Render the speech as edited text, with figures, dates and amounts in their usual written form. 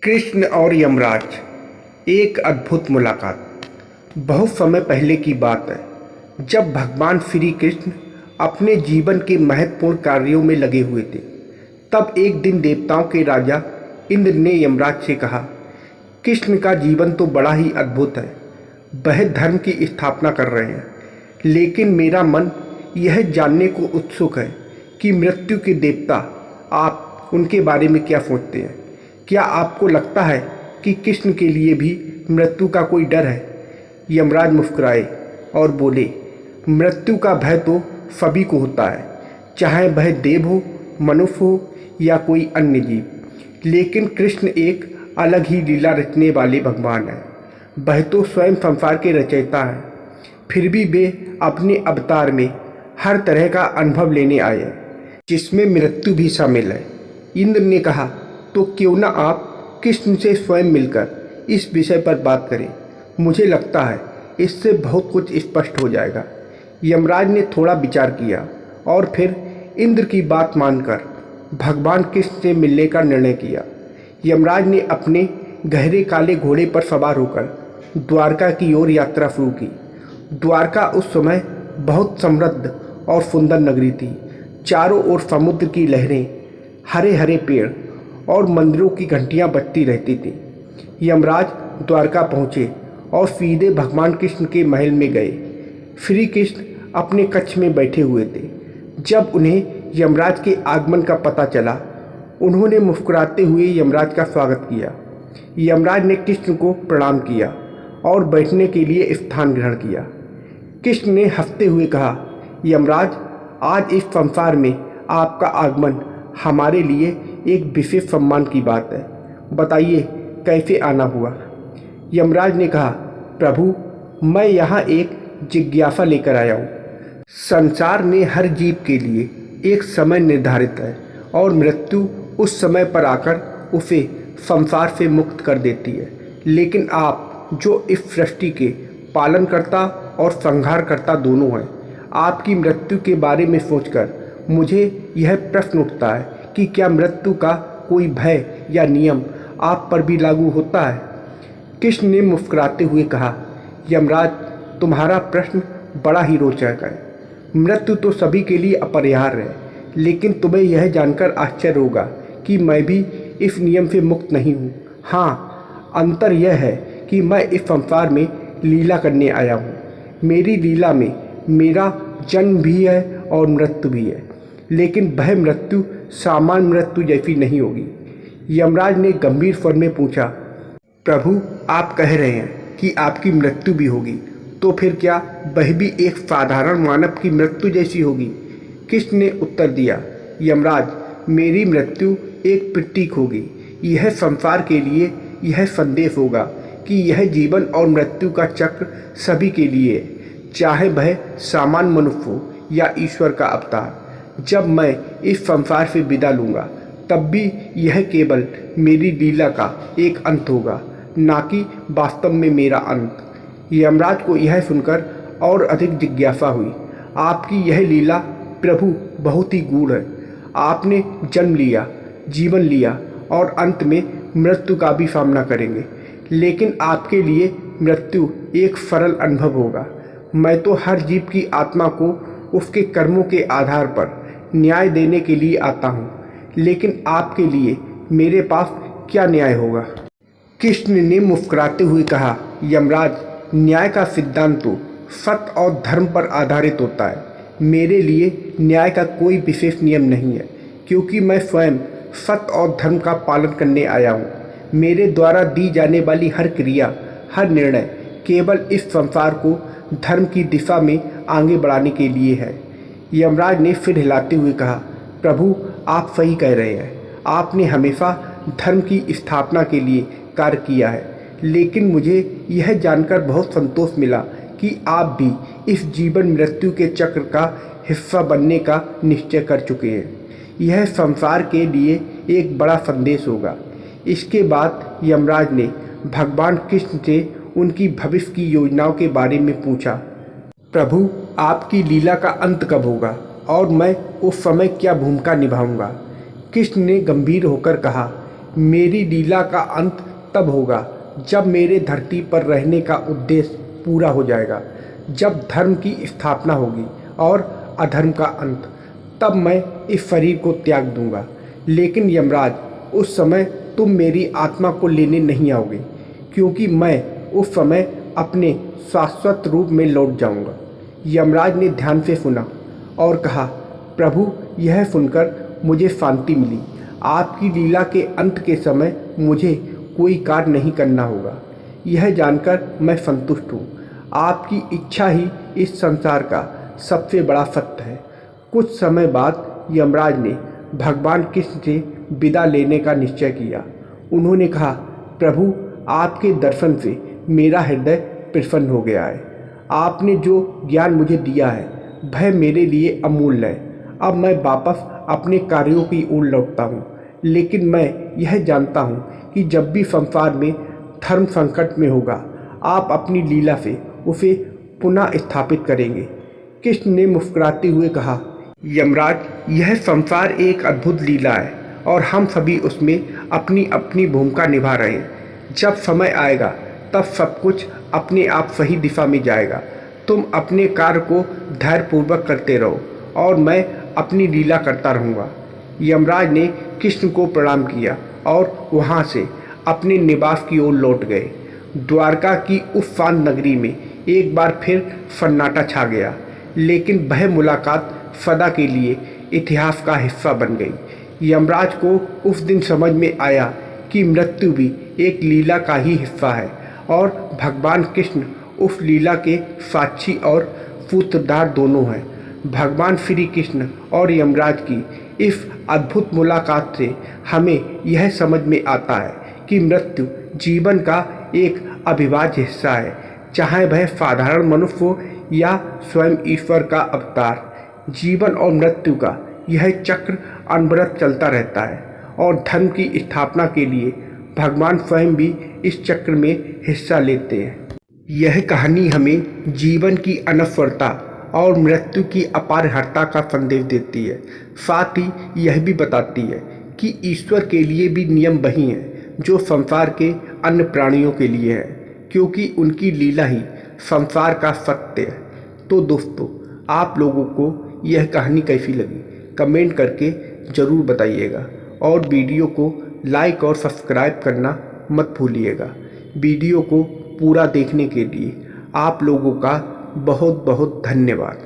कृष्ण और यमराज, एक अद्भुत मुलाकात। बहुत समय पहले की बात है, जब भगवान श्री कृष्ण अपने जीवन के महत्वपूर्ण कार्यों में लगे हुए थे। तब एक दिन देवताओं के राजा इंद्र ने यमराज से कहा, कृष्ण का जीवन तो बड़ा ही अद्भुत है, वह धर्म की स्थापना कर रहे हैं, लेकिन मेरा मन यह जानने को उत्सुक है कि मृत्यु के देवता आप उनके बारे में क्या सोचते हैं। क्या आपको लगता है कि कृष्ण के लिए भी मृत्यु का कोई डर है? यमराज मुस्कुराए और बोले, मृत्यु का भय तो सभी को होता है, चाहे वह देव हो, मनुष्य हो या कोई अन्य जीव। लेकिन कृष्ण एक अलग ही लीला रचने वाले भगवान हैं। वह तो स्वयं संसार के रचयिता हैं, फिर भी वे अपने अवतार में हर तरह का अनुभव लेने आए हैं, जिसमें मृत्यु भी शामिल है। इंद्र ने कहा, तो क्यों ना आप कृष्ण से स्वयं मिलकर इस विषय पर बात करें। मुझे लगता है इससे बहुत कुछ स्पष्ट हो जाएगा। यमराज ने थोड़ा विचार किया और फिर इंद्र की बात मानकर भगवान कृष्ण से मिलने का निर्णय किया। यमराज ने अपने गहरे काले घोड़े पर सवार होकर द्वारका की ओर यात्रा शुरू की। द्वारका उस समय बहुत समृद्ध और सुंदर नगरी थी। चारों ओर समुद्र की लहरें, हरे हरे पेड़ और मंदिरों की घंटियां बजती रहती थी। यमराज द्वारका पहुँचे और सीधे भगवान कृष्ण के महल में गए। श्री कृष्ण अपने कक्ष में बैठे हुए थे। जब उन्हें यमराज के आगमन का पता चला, उन्होंने मुस्कुराते हुए यमराज का स्वागत किया। यमराज ने कृष्ण को प्रणाम किया और बैठने के लिए स्थान ग्रहण किया। कृष्ण ने हंसते हुए कहा, यमराज, आज इस संसार में आपका आगमन हमारे लिए एक विशेष सम्मान की बात है। बताइए कैसे आना हुआ? यमराज ने कहा, प्रभु, मैं यहाँ एक जिज्ञासा लेकर आया हूँ। संसार में हर जीव के लिए एक समय निर्धारित है और मृत्यु उस समय पर आकर उसे संसार से मुक्त कर देती है। लेकिन आप, जो इस सृष्टि के पालनकर्ता और संहारकर्ता दोनों हैं, आपकी मृत्यु के बारे में सोचकर मुझे यह प्रश्न उठता है कि क्या मृत्यु का कोई भय या नियम आप पर भी लागू होता है? कृष्ण ने मुस्कुराते हुए कहा, यमराज, तुम्हारा प्रश्न बड़ा ही रोचक है। मृत्यु तो सभी के लिए अपरिहार्य है, लेकिन तुम्हें यह जानकर आश्चर्य होगा कि मैं भी इस नियम से मुक्त नहीं हूँ। हाँ, अंतर यह है कि मैं इस संसार में लीला करने आया हूँ। मेरी लीला में मेरा जन्म भी है और मृत्यु भी है, लेकिन वह मृत्यु सामान्य मृत्यु जैसी नहीं होगी। यमराज ने गंभीर स्वर में पूछा, प्रभु, आप कह रहे हैं कि आपकी मृत्यु भी होगी, तो फिर क्या वह भी एक साधारण मानव की मृत्यु जैसी होगी? कृष्ण ने उत्तर दिया, यमराज, मेरी मृत्यु एक प्रतीक होगी। यह संसार के लिए यह संदेश होगा कि यह जीवन और मृत्यु का चक्र सभी के लिए है, चाहे वह सामान्य मनुष्य हो या ईश्वर का अवतार। जब मैं इस संसार से विदा लूँगा, तब भी यह केवल मेरी लीला का एक अंत होगा, ना कि वास्तव में मेरा अंत। यमराज को यह सुनकर और अधिक जिज्ञासा हुई। आपकी यह लीला प्रभु बहुत ही गूढ़ है। आपने जन्म लिया, जीवन लिया और अंत में मृत्यु का भी सामना करेंगे, लेकिन आपके लिए मृत्यु एक सरल अनुभव होगा। मैं तो हर जीव की आत्मा को उसके कर्मों के आधार पर न्याय देने के लिए आता हूँ, लेकिन आपके लिए मेरे पास क्या न्याय होगा? कृष्ण ने मुस्कुराते हुए कहा, यमराज, न्याय का सिद्धांत तो सत्य और धर्म पर आधारित होता है। मेरे लिए न्याय का कोई विशेष नियम नहीं है, क्योंकि मैं स्वयं सत्य और धर्म का पालन करने आया हूँ। मेरे द्वारा दी जाने वाली हर क्रिया, हर निर्णय केवल इस संसार को धर्म की दिशा में आगे बढ़ाने के लिए है। यमराज ने सिर हिलाते हुए कहा, प्रभु, आप सही कह रहे हैं। आपने हमेशा धर्म की स्थापना के लिए कार्य किया है, लेकिन मुझे यह जानकर बहुत संतोष मिला कि आप भी इस जीवन मृत्यु के चक्र का हिस्सा बनने का निश्चय कर चुके हैं। यह संसार के लिए एक बड़ा संदेश होगा। इसके बाद यमराज ने भगवान कृष्ण से उनकी भविष्य की योजनाओं के बारे में पूछा, प्रभु, आपकी लीला का अंत कब होगा और मैं उस समय क्या भूमिका निभाऊंगा? कृष्ण ने गंभीर होकर कहा, मेरी लीला का अंत तब होगा जब मेरे धरती पर रहने का उद्देश्य पूरा हो जाएगा, जब धर्म की स्थापना होगी और अधर्म का अंत। तब मैं इस शरीर को त्याग दूंगा। लेकिन यमराज, उस समय तुम मेरी आत्मा को लेने नहीं आओगे, क्योंकि मैं उस समय अपने शाश्वत रूप में लौट जाऊंगा। यमराज ने ध्यान से सुना और कहा, प्रभु, यह सुनकर मुझे शांति मिली। आपकी लीला के अंत के समय मुझे कोई कार्य नहीं करना होगा, यह जानकर मैं संतुष्ट हूँ। आपकी इच्छा ही इस संसार का सबसे बड़ा सत्य है। कुछ समय बाद यमराज ने भगवान कृष्ण से विदा लेने का निश्चय किया। उन्होंने कहा, प्रभु, आपके दर्शन से मेरा हृदय प्रसन्न हो गया है। आपने जो ज्ञान मुझे दिया है वह मेरे लिए अमूल्य है। अब मैं वापस अपने कार्यों की ओर लौटता हूँ। लेकिन मैं यह जानता हूँ कि जब भी संसार में धर्म संकट में होगा, आप अपनी लीला से उसे पुनः स्थापित करेंगे। कृष्ण ने मुस्कुराते हुए कहा, यमराज, यह संसार एक अद्भुत लीला है और हम सभी उसमें अपनी अपनी भूमिका निभा रहे हैं। जब समय आएगा तब सब कुछ अपने आप सही दिशा में जाएगा। तुम अपने कार्य को धैर्यपूर्वक करते रहो और मैं अपनी लीला करता रहूँगा। यमराज ने कृष्ण को प्रणाम किया और वहाँ से अपने निवास की ओर लौट गए। द्वारका की उस शांत नगरी में एक बार फिर सन्नाटा छा गया, लेकिन वह मुलाकात सदा के लिए इतिहास का हिस्सा बन गई। यमराज को उस दिन समझ में आया कि मृत्यु भी एक लीला का ही हिस्सा है और भगवान कृष्ण उस लीला के साक्षी और सूत्रधार दोनों हैं। भगवान श्री कृष्ण और यमराज की इस अद्भुत मुलाकात से हमें यह समझ में आता है कि मृत्यु जीवन का एक अविभाज्य हिस्सा है, चाहे वह साधारण मनुष्य हो या स्वयं ईश्वर का अवतार। जीवन और मृत्यु का यह चक्र अनवरत चलता रहता है और धर्म की स्थापना के लिए भगवान स्वयं भी इस चक्र में हिस्सा लेते हैं। यह कहानी हमें जीवन की अनश्वरता और मृत्यु की अपारहता का संदेश देती है। साथ ही यह भी बताती है कि ईश्वर के लिए भी नियम वही हैं जो संसार के अन्य प्राणियों के लिए है, क्योंकि उनकी लीला ही संसार का सत्य है। तो दोस्तों, आप लोगों को यह कहानी कैसी लगी कमेंट करके ज़रूर बताइएगा और वीडियो को लाइक और सब्सक्राइब करना मत भूलिएगा। वीडियो को पूरा देखने के लिए आप लोगों का बहुत बहुत धन्यवाद।